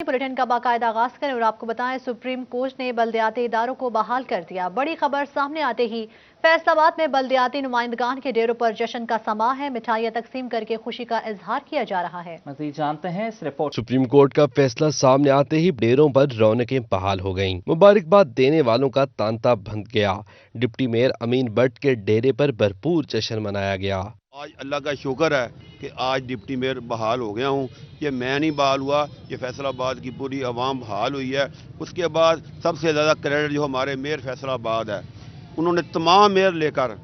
Bulletin का बाकायदा आगाज करें और आपको बताएं, सुप्रीम कोर्ट ने बल्दियाती इदारों को बहाल कर दिया। बड़ी खबर सामने आते ही फैसलाबाद में बल्दियाती नुमाइंदगान के डेरों पर जश्न का समा है। मिठाइयां तकसीम करके खुशी का इजहार किया जा रहा है। मज़ीद जानते हैं इस रिपोर्ट। सुप्रीम कोर्ट का फैसला सामने आते ही डेरों पर रौनकें बहाल हो गईं। मुबारकबाद देने वालों का तांता बंध गया। डिप्टी मेयर अमीन बट के डेरे पर भरपूर जश्न मनाया गया। आज अल्लाह का शुक्र है कि आज डिप्टी मेयर बहाल हो गया हूँ। ये मैं नहीं बहाल हुआ, ये फैसलाबाद की पूरी आवाम बहाल हुई है। उसके बाद सबसे ज़्यादा क्रेडिट जो हमारे मेयर फैसलाबाद है, उन्होंने तमाम मेयर लेकर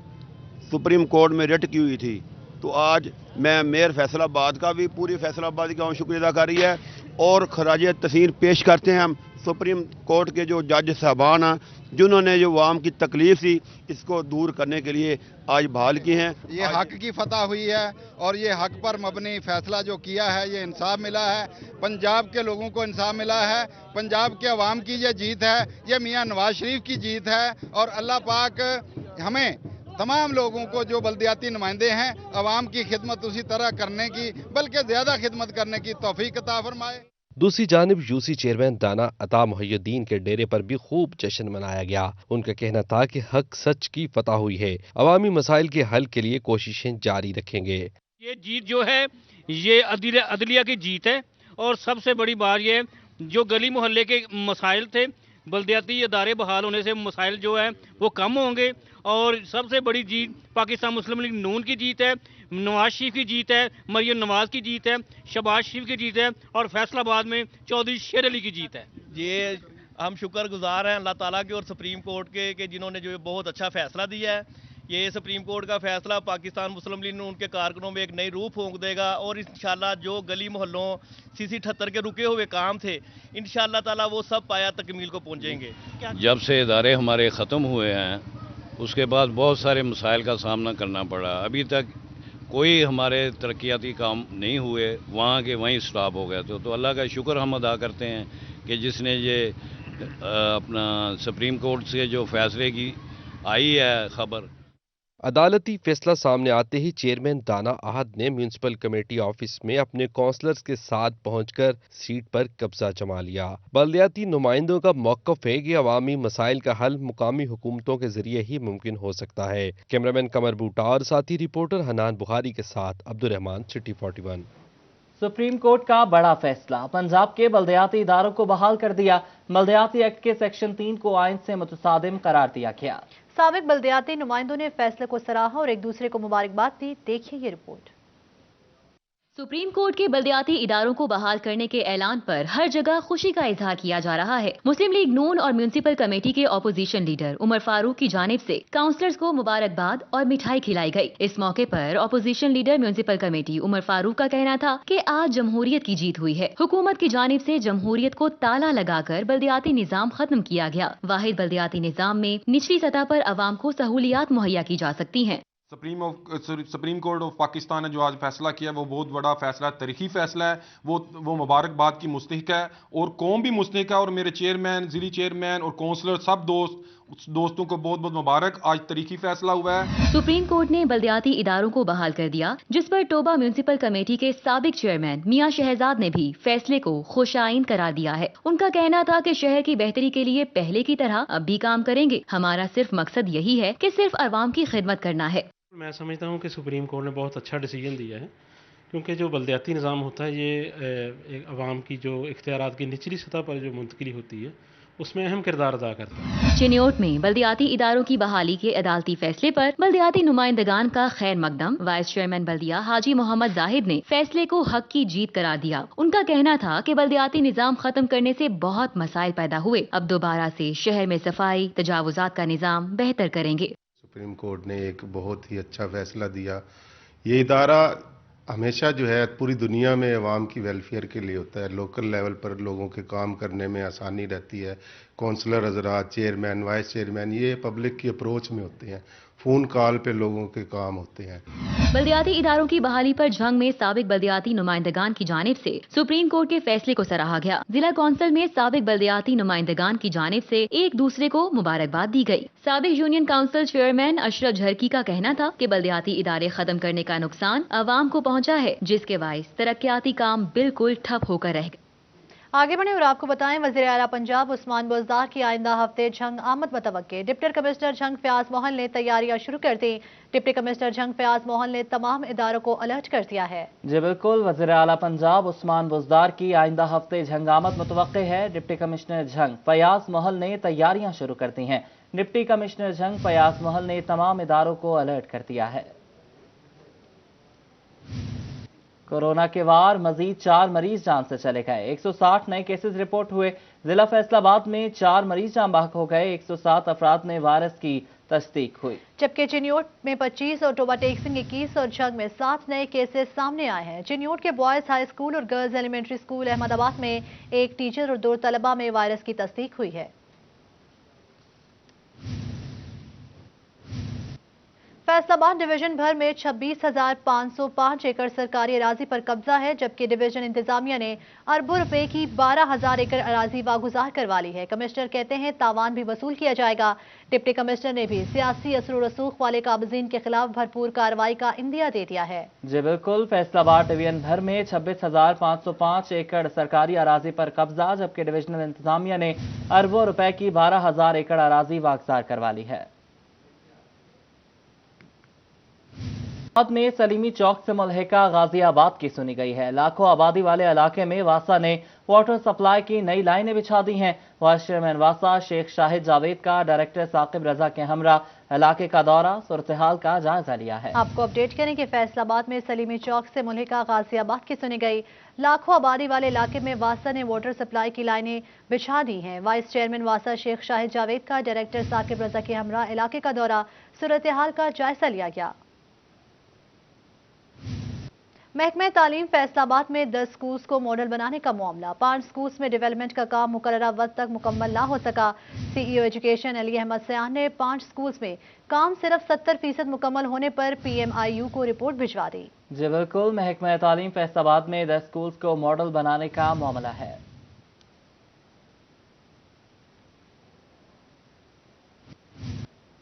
सुप्रीम कोर्ट में रिट की हुई थी। तो आज मैं मेयर फैसलाबाद का भी, पूरी फैसलाबाद का शुक्रिया अदा करी है और खराज तहसीन पेश करते हैं हम सुप्रीम कोर्ट के जो जज साहबान हैं, जिन्होंने जो आवाम की तकलीफ थी इसको दूर करने के लिए आज बहाल किए हैं। ये हक की फतह हुई है और ये हक पर मबनी फैसला जो किया है, ये इंसाफ मिला है। पंजाब के लोगों को इंसाफ मिला है। पंजाब के अवाम की ये जीत है, ये मियां नवाज शरीफ की जीत है। और अल्लाह पाक हमें तमाम लोगों को जो बल्दियाती नुमाइंदे हैं, अवाम की खिदमत उसी तरह करने की, बल्कि ज़्यादा खिदमत करने की तौफीक अता फरमाए। दूसरी जानिब यूसी चेयरमैन दाना अता मुहियुद्दीन के डेरे पर भी खूब जश्न मनाया गया। उनका कहना था कि हक सच की फतह हुई है। अवामी मसाइल के हल के लिए कोशिशें जारी रखेंगे। ये जीत जो है ये अदलिया की जीत है और सबसे बड़ी बात ये जो गली मोहल्ले के मसाइल थे, बल्दियाती इदारे बहाल होने से मसाइल जो है वो कम होंगे। और सबसे बड़ी जीत पाकिस्तान मुस्लिम लीग नून की जीत है, नवाज शरीफ की जीत है, मरियम नवाज की जीत है, शहबाज शरीफ की जीत है और फैसलाबाद में चौधरी शेर अली की जीत है। ये हम शुक्रगुजार हैं अल्लाह ताला के और सुप्रीम कोर्ट के जिन्होंने जो बहुत अच्छा फैसला दिया है। ये सुप्रीम कोर्ट का फैसला पाकिस्तान मुस्लिम लीग नून के कारकुनों में एक नई रूह फूंक देगा और इंशाल्लाह जो गली मोहल्लों सीसी 78 के रुके हुए काम थे, इंशाल्लाह ताला वो सब पाया तकमील को पहुंचेंगे। जब से इदारे हमारे ख़त्म हुए हैं उसके बाद बहुत सारे मसाइल का सामना करना पड़ा। अभी तक कोई हमारे तरक्याती काम नहीं हुए, वहाँ के वहीं स्टॉप हो गए। तो अल्लाह का शुक्र हम अदा करते हैं कि जिसने ये अपना सुप्रीम कोर्ट से जो फैसले की आई है खबर। अदालती फैसला सामने आते ही चेयरमैन दाना अहद ने म्यूनिसिपल कमेटी ऑफिस में अपने काउंसलर्स के साथ पहुंचकर सीट पर कब्जा जमा लिया। बल्दियाती नुमाइंदों का मौक़िफ़ है कि अवामी मसाइल का हल मुकामी हुकूमतों के जरिए ही मुमकिन हो सकता है। कैमरामैन कमर बूटा और साथी रिपोर्टर हनान बुखारी के साथ अब्दुर्रहमान, सिटी 41। सुप्रीम कोर्ट का बड़ा फैसला, पंजाब के बल्दियाती इदारों को बहाल कर दिया। बल्दियाती एक्ट के सेक्शन 3 को आइन से मुतसादिम करार दिया गया। साबिक बल्दियाती नुमाइंदों ने फैसले को सराहा और एक दूसरे को मुबारकबाद दी। देखिए ये रिपोर्ट। सुप्रीम कोर्ट के बल्दियाती इदारों को बहाल करने के ऐलान पर हर जगह खुशी का इजहार किया जा रहा है। मुस्लिम लीग नून और म्यूनिसिपल कमेटी के ऑपोजिशन लीडर उमर फारूक की जानिब से काउंसलर्स को मुबारकबाद और मिठाई खिलाई गई। इस मौके पर opposition leader municipal committee Umar Farooq का कहना था कि आज जमहूरियत की जीत हुई है। हुकूमत की जानिब से जमहूरियत को ताला लगाकर बल्दियाती निजाम खत्म किया गया। वाहिद बल्दियाती निजाम में निचली सतह पर आवाम को सहूलियात मुहैया की जा सकती हैं। सुप्रीम कोर्ट ऑफ पाकिस्तान ने जो आज फैसला किया वो बहुत बड़ा फैसला, तारीखी फैसला है। वो मुबारकबाद की मुस्तहिक है और कौम भी मुस्तहिक है। और मेरे चेयरमैन, जिली चेयरमैन और काउंसलर सब दोस्तों को बहुत बहुत मुबारक। आज तारीखी फैसला हुआ है। सुप्रीम कोर्ट ने बल्दियाती इदारों को बहाल कर दिया, जिस पर टोबा म्यूनिसिपल कमेटी के साबिक चेयरमैन मियां शहजाद ने भी फैसले को खुशाइन करार दिया है। उनका कहना था कि शहर की बेहतरी के लिए पहले की तरह अब भी काम करेंगे। हमारा सिर्फ मकसद यही है कि सिर्फ अवाम की खिदमत करना है। मैं समझता हूँ कि सुप्रीम कोर्ट ने बहुत अच्छा डिसीजन दिया है, क्योंकि जो बल्दियाती निज़ाम होता है ये अवाम की जो इख्तियारात की निचली सतह पर जो मुंतकिली होती है उसमें अहम किरदार अदा करता है। चिन्योट में बल्दियाती इदारों की बहाली के अदालती फैसले पर बल्दियाती नुमाइंदगान का खैर मकदम वाइस चेयरमैन बल्दिया हाजी मोहम्मद जाहिद ने फैसले को हक की जीत करार दिया। उनका कहना था कि बल्दियाती निजाम खत्म करने से बहुत मसाइल पैदा हुए। अब दोबारा से शहर में सफाई, तजावुजात का निजाम बेहतर करेंगे। सुप्रीम कोर्ट ने एक बहुत ही अच्छा फैसला दिया। ये इदारा हमेशा जो है पूरी दुनिया में अवाम की वेलफेयर के लिए होता है। लोकल लेवल पर लोगों के काम करने में आसानी रहती है। काउंसलर हजरात, चेयरमैन, वाइस चेयरमैन ये पब्लिक की अप्रोच में होते हैं। फ़ोन कॉल पे लोगों के काम होते हैं। बल्दियाती इदारों की बहाली पर जंग में साबिक बल्दियाती नुमाइंदगान की जानिब से सुप्रीम कोर्ट के फैसले को सराहा गया। जिला कौंसिल में साबिक बल्दियाती नुमाइंदगान की जानिब से एक दूसरे को मुबारकबाद दी गई। साबिक यूनियन काउंसिल चेयरमैन अशरफ झरकी का कहना था कि बल्दियाती इदारे खत्म करने का नुकसान आवाम को पहुँचा है, जिसके बाइस तरक्याती काम बिल्कुल ठप होकर रह गए। आगे बढ़े और आपको बताएं, वज़ीर आला पंजाब उस्मान बुज़दार की आइंदा हफ्ते झंग आमद मतवक्के। डिप्टी कमिश्नर झंग फयाज मोहन ने तैयारियां शुरू कर दी। डिप्टी कमिश्नर झंग फयाज मोहन ने तमाम इदारों को अलर्ट कर दिया है। जी बिल्कुल, वज़ीर आला पंजाब उस्मान बुज़दार की आइंदा हफ्ते झंग आमद मतवक्के है। डिप्टी कमिश्नर झंग फयाज मोहन ने तैयारियां शुरू कर दी हैं। डिप्टी कमिश्नर झंग फयाज मोहन ने तमाम इदारों को अलर्ट कर दिया है। कोरोना के वार मजीद 4 मरीज जान से चले गए। 160 नए केसेस रिपोर्ट हुए। जिला फैसलाबाद में 4 मरीज जान बहक हो गए। 107 अफराद में वायरस की तस्दीक हुई, जबकि चिन्योट में 25 और टोबा टेक्सिंग 21 और झंग में 7 नए केसेस सामने आए हैं। चिन्योट के बॉयज हाई स्कूल और गर्ल्स एलिमेंट्री स्कूल अहमदाबाद में एक टीचर और 2 तलबा में वायरस की तस्दीक हुई है। फैसलाबाद डिवीजन भर में 26,505 एकड़ सरकारी अराजी पर कब्जा है, जबकि डिवीजन इंतजामिया ने अरबों रुपए की 12,000 एकड़ अराजी वागुजार करवा ली है। कमिश्नर कहते हैं तावान भी वसूल किया जाएगा। डिप्टी कमिश्नर ने भी सियासी असर रसूख वाले काबिजीन के खिलाफ भरपूर कार्रवाई का इंदिया दे दिया है। जी बिल्कुल, फैसलाबाद डिवीजन भर में 26,505 एकड़ सरकारी अराजी पर कब्जा, जबकि डिविजनल इंतजामिया ने अरबों रुपए की 12,000 एकड़ अराजी वागुजार करवा ली है। में सलीमी चौक से मुल्हिका गाजियाबाद की सुनी गई है। लाखों आबादी वाले इलाके में वासा ने वाटर सप्लाई की नई लाइनें बिछा दी हैं। वाइस चेयरमैन वासा शेख शाहिद जावेद का डायरेक्टर साकिब रजा के हमरा इलाके का दौरा सूरत-ए-हाल का जायजा लिया है। आपको अपडेट करें कि फैसलाबाद में सलीमी चौक से मुल्हिका गाजियाबाद की सुनी गई। लाखों आबादी वाले इलाके में वासा ने वाटर सप्लाई की लाइनें बिछा दी हैं। वाइस चेयरमैन वासा शेख शाहिद जावेद का डायरेक्टर साकिब रजा के हमरा इलाके का दौरा सूरत-ए-हाल का जायजा लिया गया। महकमे तालीम फैसलाबाद में 10 स्कूल्स को मॉडल बनाने का मामला। 5 स्कूल्स में डेवलपमेंट का काम मुकर्ररा वक्त तक मुकम्मल ना हो सका। सीईओ एजुकेशन अली अहमद सयान ने 5 स्कूल्स में काम सिर्फ 70% मुकम्मल होने पर PMIU को रिपोर्ट भिजवा दी। जी बिल्कुल, महकमे तालीम फैसलाबाद में 10 स्कूल्स को मॉडल बनाने का मामला है।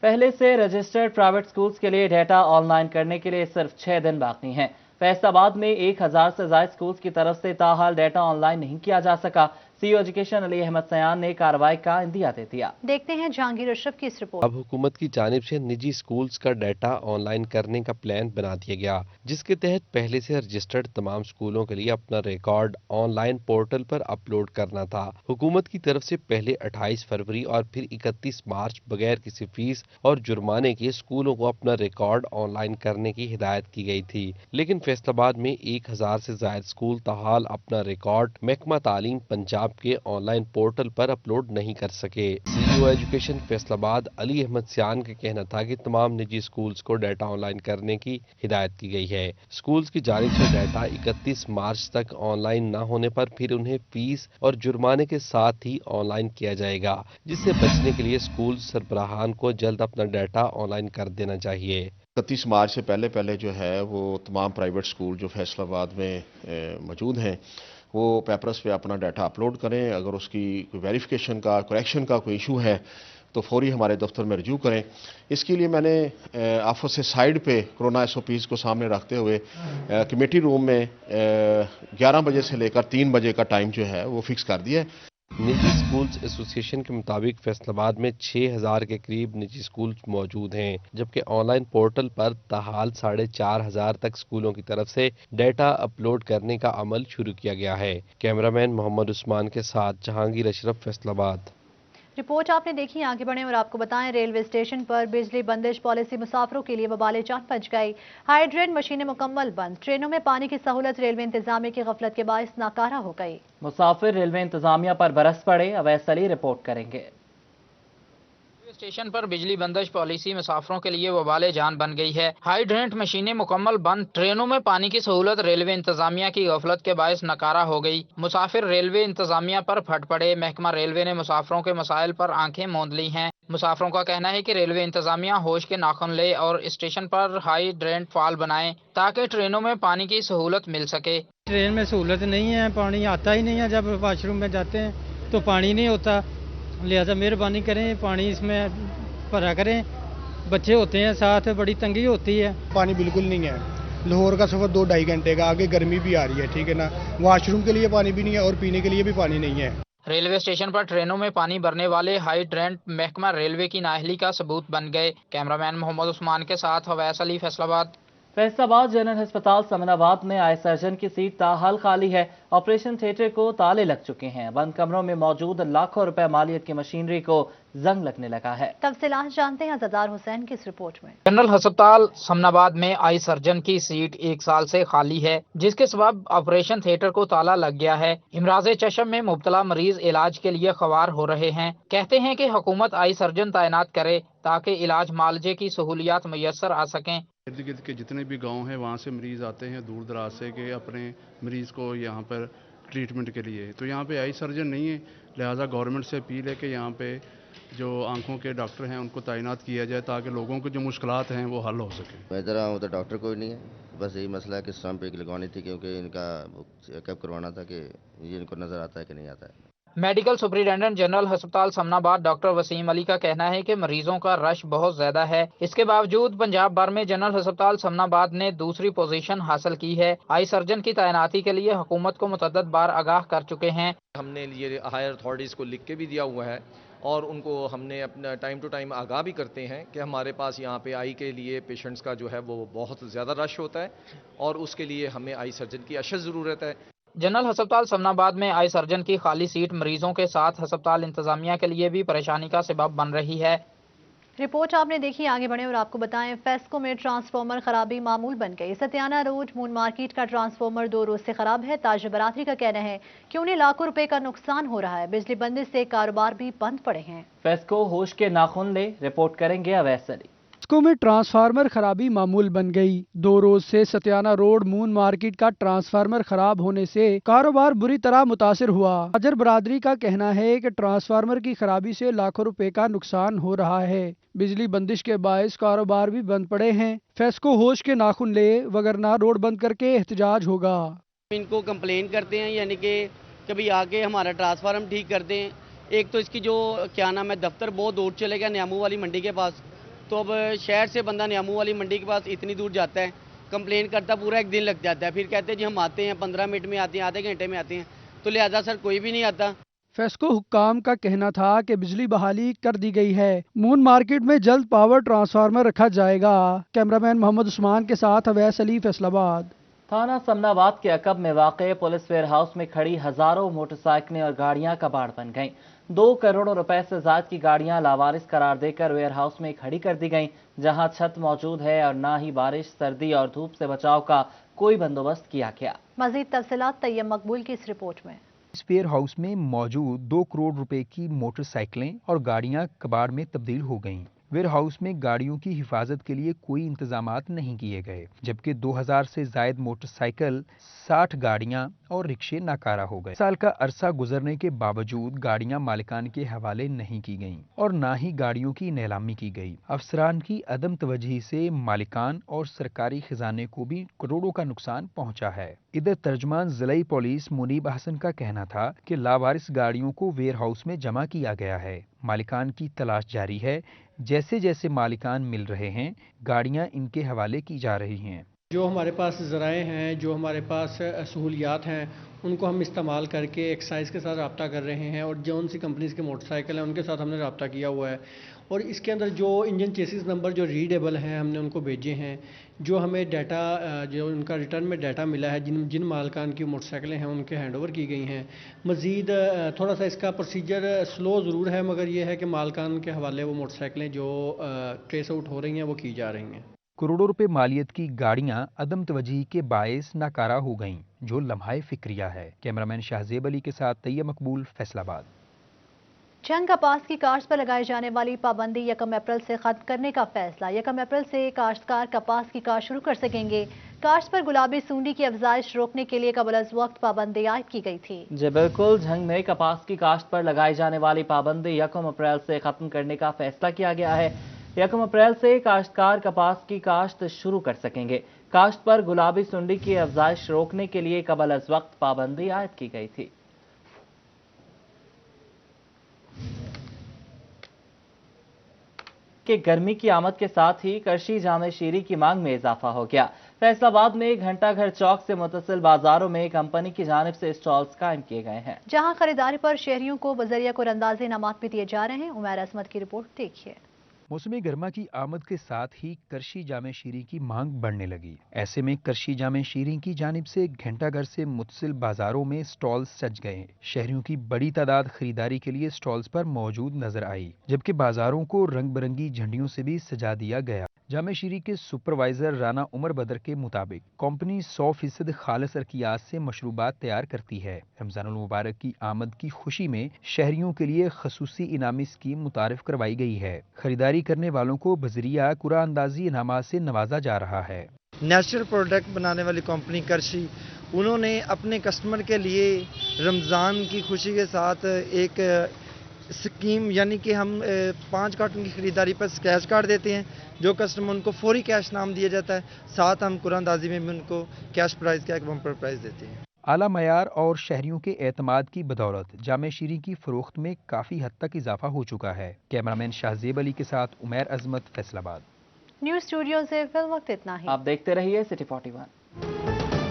पहले से रजिस्टर्ड प्राइवेट स्कूल्स के लिए डेटा ऑनलाइन करने के लिए सिर्फ 6 दिन बाकी हैं। फैसलाबाद में 1000 से ज्यादा स्कूल्स की तरफ से ताहाल डेटा ऑनलाइन नहीं किया जा सका। सीईओ एजुकेशन अली अहमद सयान ने कार्रवाई का इंदिया दे दिया। देखते हैं जहांगीर अशरफ की इस रिपोर्ट। अब हुकूमत की जानिब से निजी स्कूल्स का डाटा ऑनलाइन करने का प्लान बना दिया गया, जिसके तहत पहले से रजिस्टर्ड तमाम स्कूलों के लिए अपना रिकॉर्ड ऑनलाइन पोर्टल पर अपलोड करना था। हुकूमत की तरफ से पहले 28 फरवरी और फिर 31 मार्च बगैर किसी फीस और जुर्माने के स्कूलों को अपना रिकॉर्ड ऑनलाइन करने की हिदायत की गई थी, लेकिन फैसलाबाद में 1000 से ज्यादा स्कूल ताहाल अपना रिकॉर्ड महकमा तालीम पंजाब के ऑनलाइन पोर्टल पर अपलोड नहीं कर सके। सीईओ एजुकेशन फैसलाबाद अली अहमद सयान का कहना था कि तमाम निजी स्कूल्स को डाटा ऑनलाइन करने की हिदायत की गई है। स्कूल्स की जानिब से डाटा 31 मार्च तक ऑनलाइन न होने पर फिर उन्हें फीस और जुर्माने के साथ ही ऑनलाइन किया जाएगा, जिससे बचने के लिए स्कूल सरबराहान को जल्द अपना डाटा ऑनलाइन कर देना चाहिए। 31 मार्च से पहले जो है वो तमाम प्राइवेट स्कूल जो फैसलाबाद में मौजूद हैं वो पेपर्स पे अपना डाटा अपलोड करें। अगर उसकी कोई वेरिफिकेशन का करेक्शन का कोई इशू है तो फौरी हमारे दफ्तर में रजू करें। इसके लिए मैंने ऑफिस से साइड पे कोरोना SOPs को सामने रखते हुए कमेटी रूम में 11 बजे से लेकर 3 बजे का टाइम जो है वो फिक्स कर दिया है। निजी स्कूल्स एसोसिएशन के मुताबिक फैसलाबाद में 6000 के करीब निजी स्कूल मौजूद हैं, जबकि ऑनलाइन पोर्टल पर ताहाल 4500 तक स्कूलों की तरफ से डाटा अपलोड करने का अमल शुरू किया गया है। कैमरामैन मोहम्मद उस्मान के साथ जहांगीर अशरफ, फैसलाबाद। रिपोर्ट आपने देखी। आगे बढ़े और आपको बताएं, रेलवे स्टेशन पर बिजली बंदिश पॉलिसी मुसाफिरों के लिए वबाले जान बच गई। हाइड्रेंट मशीनें मुकम्मल बंद। ट्रेनों में पानी की सहूलत रेलवे इंतजामिया की गफलत के बायस नाकारा हो गई। मुसाफिर रेलवे इंतजामिया पर बरस पड़े। अवैस अली रिपोर्ट करेंगे। स्टेशन पर बिजली बंदिश पॉलिसी मुसाफिरों के लिए वबाले जान बन गई है। हाइड्रेंट मशीनें मुकम्मल बंद। ट्रेनों में पानी की सहूलत रेलवे इंतजामिया की गफलत के बायस नकारा हो गई। मुसाफिर रेलवे इंतजामिया पर फट पड़े। महकमा रेलवे ने मुसाफिरों के मसाइल पर आंखें मूंद ली हैं। मुसाफिरों का कहना है कि रेलवे इंतजामिया होश के नाखून ले और स्टेशन पर हाइड्रेंट फाल बनाए ताकि ट्रेनों में पानी की सहूलत मिल सके। ट्रेन में सहूलत नहीं है, पानी आता ही नहीं है। जब वॉशरूम में जाते हैं तो पानी नहीं होता, लिहाजा मेहरबानी करें पानी इसमें भरा करें। बच्चे होते हैं साथ, बड़ी तंगी होती है। पानी बिल्कुल नहीं है। लाहौर का सफ़र 2-2.5 घंटे का, आगे गर्मी भी आ रही है, ठीक है ना, वॉशरूम के लिए पानी भी नहीं है और पीने के लिए भी पानी नहीं है। रेलवे स्टेशन पर ट्रेनों में पानी भरने वाले हाइड्रेंट महकमा रेलवे की नाअहली का सबूत बन गए। कैमरामैन मोहम्मद उस्मान के साथ अवैस अली, फैसलाबाद। फैसलाबाद जनरल अस्पताल समनाबाद में आई सर्जन की सीट ताहाल खाली है। ऑपरेशन थिएटर को ताले लग चुके हैं। बंद कमरों में मौजूद लाखों रुपए मालियत की मशीनरी को जंग लगने लगा है। तफसीलात जानते हैं अज़ार हुसैन की इस रिपोर्ट में। जनरल अस्पताल समनाबाद में आई सर्जन की सीट 1 साल से खाली है, जिसके सबब ऑपरेशन थिएटर को ताला लग गया है। इमराज चशम में मुब्तला मरीज इलाज के लिए ख्वार हो रहे हैं। कहते हैं कि हुकूमत आई सर्जन तैनात करे ताकि इलाज मालजे की सहूलियात मैसर आ सकें। इर्द गिर्द के जितने भी गांव हैं वहाँ से मरीज़ आते हैं दूर दराज से कि अपने मरीज़ को यहाँ पर ट्रीटमेंट के लिए, तो यहाँ पे आई सर्जन नहीं है। लिहाजा गवर्नमेंट से अपील है कि यहाँ पे जो आंखों के डॉक्टर हैं उनको तैनात किया जाए ताकि लोगों को जो मुश्किलात हैं वो हल हो सके। मैं इधर आऊँ तो डॉक्टर कोई नहीं है, बस यही मसला है कि स्टम्प एक लगवानी थी क्योंकि इनका चेकअप करवाना था कि ये इनको नज़र आता है कि नहीं आता है। मेडिकल सुपरिटेंडेंट जनरल अस्पताल समनाबाद डॉक्टर वसीम अली का कहना है कि मरीजों का रश बहुत ज्यादा है। इसके बावजूद पंजाब भर में जनरल अस्पताल समनाबाद ने दूसरी पोजीशन हासिल की है। आई सर्जन की तैनाती के लिए हुकूमत को मुतअद्दिद बार आगाह कर चुके हैं। हमने ये हायर अथॉरिटीज़ को लिख के भी दिया हुआ है और उनको हमने अपना टाइम टू टाइम आगाह भी करते हैं कि हमारे पास यहाँ पे आई के लिए पेशेंट्स का जो है वो बहुत ज़्यादा रश होता है और उसके लिए हमें आई सर्जन की अशद ज़रूरत है। जनरल अस्पताल समनाबाद में आई सर्जन की खाली सीट मरीजों के साथ अस्पताल इंतजामिया के लिए भी परेशानी का सबब बन रही है। रिपोर्ट आपने देखी, आगे बढ़े और आपको बताएं फेस्को में ट्रांसफार्मर खराबी मामूल बन गई। सत्याना रोड मून मार्केट का ट्रांसफार्मर 2 रोज से खराब है। ताज बरादरी का कहना है कि उन्हें लाखों रुपए का नुकसान हो रहा है। बिजली बंदिश से कारोबार भी बंद पड़े हैं। फेस्को होश के नाखून ले, रिपोर्ट करेंगे अवैस अली। फेस्को में ट्रांसफार्मर खराबी मामूल बन गई। 2 रोज से सत्याना रोड मून मार्केट का ट्रांसफार्मर खराब होने से कारोबार बुरी तरह मुतासिर हुआ। ताजर बरादरी का कहना है कि ट्रांसफार्मर की खराबी से लाखों रुपए का नुकसान हो रहा है। बिजली बंदिश के बायस कारोबार भी बंद पड़े हैं। फेस्को होश के नाखून ले, वगरना रोड बंद करके एहतजाज होगा। इनको कंप्लेन करते हैं, यानी कि कभी आके हमारा ट्रांसफार्मर ठीक कर दें। एक तो इसकी जो क्या नाम है दफ्तर बहुत दूर चले गया, न्यामू वाली मंडी के पास, तो अब शहर से बंदा न्यामू वाली मंडी के पास इतनी दूर जाता है, कंप्लेन करता पूरा 1 दिन लग जाता है। फिर कहते हैं जी हम आते हैं 15 मिनट में आते हैं, आधे घंटे में आते हैं, तो लिहाजा सर कोई भी नहीं आता। फेस्को हुक्काम का कहना था कि बिजली बहाली कर दी गई है। मून मार्केट में जल्द पावर ट्रांसफार्मर रखा जाएगा। कैमरामैन मोहम्मद उस्मान के साथ अवैस अली, फैसलाबाद। थाना समनाबाद के अकब में वाक़े पुलिस वेयर हाउस में खड़ी हजारों मोटरसाइकिलें और गाड़ियां कबाड़ बन गईं। 2 करोड़ रुपए से ज्यादा की गाड़ियां लावारिस करार देकर वेयर हाउस में खड़ी कर दी गईं, जहां छत मौजूद है और ना ही बारिश, सर्दी और धूप से बचाव का कोई बंदोबस्त किया गया। मजीद तफसीलात तैयब मकबूल की इस रिपोर्ट में। इस वेयर हाउस में मौजूद 2 करोड़ रुपए की मोटरसाइकिलें और गाड़ियां कबाड़ में तब्दील हो गईं। वेयर हाउस में गाड़ियों की हिफाजत के लिए कोई इंतजामात नहीं किए गए, जबकि 2000 से जायद मोटरसाइकिल, 60 गाड़ियां और रिक्शे नाकारा हो गए। साल का अरसा गुजरने के बावजूद गाड़ियां मालिकान के हवाले नहीं की गईं और ना ही गाड़ियों की नीलामी की गई। अफसरान की अदम तवज्जोही से मालिकान और सरकारी खजाने को भी करोड़ों का नुकसान पहुंचा है। इधर तर्जमान जिलाई पुलिस मुनीब हसन का कहना था कि लावारिस गाड़ियों को वेयर हाउस में जमा किया गया है। मालिकान की तलाश जारी है। जैसे जैसे मालिकान मिल रहे हैं, गाड़ियां इनके हवाले की जा रही हैं। जो हमारे पास ज़राए हैं, जो हमारे पास सहूलियात हैं, उनको हम इस्तेमाल करके एक्साइज के साथ रब्ता कर रहे हैं और जौन सी कंपनीज़ के मोटरसाइकिल हैं उनके साथ हमने रब्ता किया हुआ है और इसके अंदर जो इंजन चेसिस नंबर जो रीडेबल हैं हमने उनको भेजे हैं। जो हमें डाटा जो उनका रिटर्न में डाटा मिला है, जिन मालकान की मोटरसाइकिलें हैं उनके हैंड ओवर की गई हैं। मज़ीद थोड़ा सा इसका प्रोसीजर स्लो ज़रूर है, मगर ये है कि मालकान के हवाले वो मोटरसाइकिलें जो ट्रेस आउट हो रही हैं वो की जा रही हैं। करोड़ों रुपए मालियत की गाड़ियां अदम तवज्जोही के बायस नाकारा हो गईं, जो लम्हाए फिक्रिया है। कैमरामैन शाहजेब अली के साथ तैयब मकबूल, फैसलाबाद। चंग कपास की काश्त पर लगाई जाने वाली पाबंदी 1 अप्रैल से खत्म करने का फैसला। 1 अप्रैल से काश्तकार कपास की काश्त शुरू कर सकेंगे। काश्त पर गुलाबी सूंडी की अफजाइश रोकने के लिए कबल अज़ वक्त पाबंदी आयद की गई थी। जी बिल्कुल, झंग में कपास की काश्त पर लगाई जाने वाली पाबंदी 1 अप्रैल से खत्म करने का फैसला किया गया है। 1 अप्रैल से काश्तकार कपास की काश्त शुरू कर सकेंगे। काश्त पर गुलाबी सुंडी की अफजाइश रोकने के लिए कबल अज़ वक्त पाबंदी आयद की गई थी। कि गर्मी की आमद के साथ ही करशी जामे शीरी की मांग में इजाफा हो गया। फैसलाबाद में घंटा घर चौक से मुतसिल बाजारों में कंपनी की जानिब से स्टॉल्स कायम किए गए हैं, जहां खरीदारी पर शहरियों को बजरिया कुरंदाजी इनामात भी दिए जा रहे हैं। उमैर असमत की रिपोर्ट देखिए। मौसमी गर्मा की आमद के साथ ही करशी जामे शीरी की मांग बढ़ने लगी। ऐसे में करशी जामे शीरी की जानिब से घंटाघर से मुतसिल बाजारों में स्टॉल्स सज गए। शहरियों की बड़ी तादाद खरीदारी के लिए स्टॉल्स पर मौजूद नजर आई, जबकि बाजारों को रंग बिरंगी झंडियों से भी सजा दिया गया। जामे शीरी के सुपरवाइजर राना उमर बदर के मुताबिक कंपनी 100% खालिस अर्कियात से मशरूबात तैयार करती है। रमजानुल मुबारक की आमद की खुशी में शहरियों के लिए खसूसी इनामी स्कीम मुतारिफ करवाई गई है। खरीदारी करने वालों को बजरिया कुरा अंदाजी इनामात से नवाजा जा रहा है। नेचुरल प्रोडक्ट बनाने वाली कंपनी करशी, उन्होंने अपने कस्टमर के लिए रमज़ान की खुशी के साथ एक स्कीम, यानी कि हम 5 कार्टन की खरीदारी पर स्क्रैच कार्ड देते हैं, जो कस्टमर उनको फौरी कैश नाम दिया जाता है। साथ हम कुरानदाजी में भी उनको कैश प्राइस का एक बम्पर प्राइस देते हैं। आला मयार और शहरियों के एतमाद की बदौलत जामे शीरी की फरोख्त में काफी हद तक इजाफा हो चुका है। कैमरामैन शाहजेब अली के साथ उमैर अजमत, फैसलाबाद। न्यूज़ स्टूडियो से फिल वक्त इतना ही। आप देखते रहिए सिटी 41।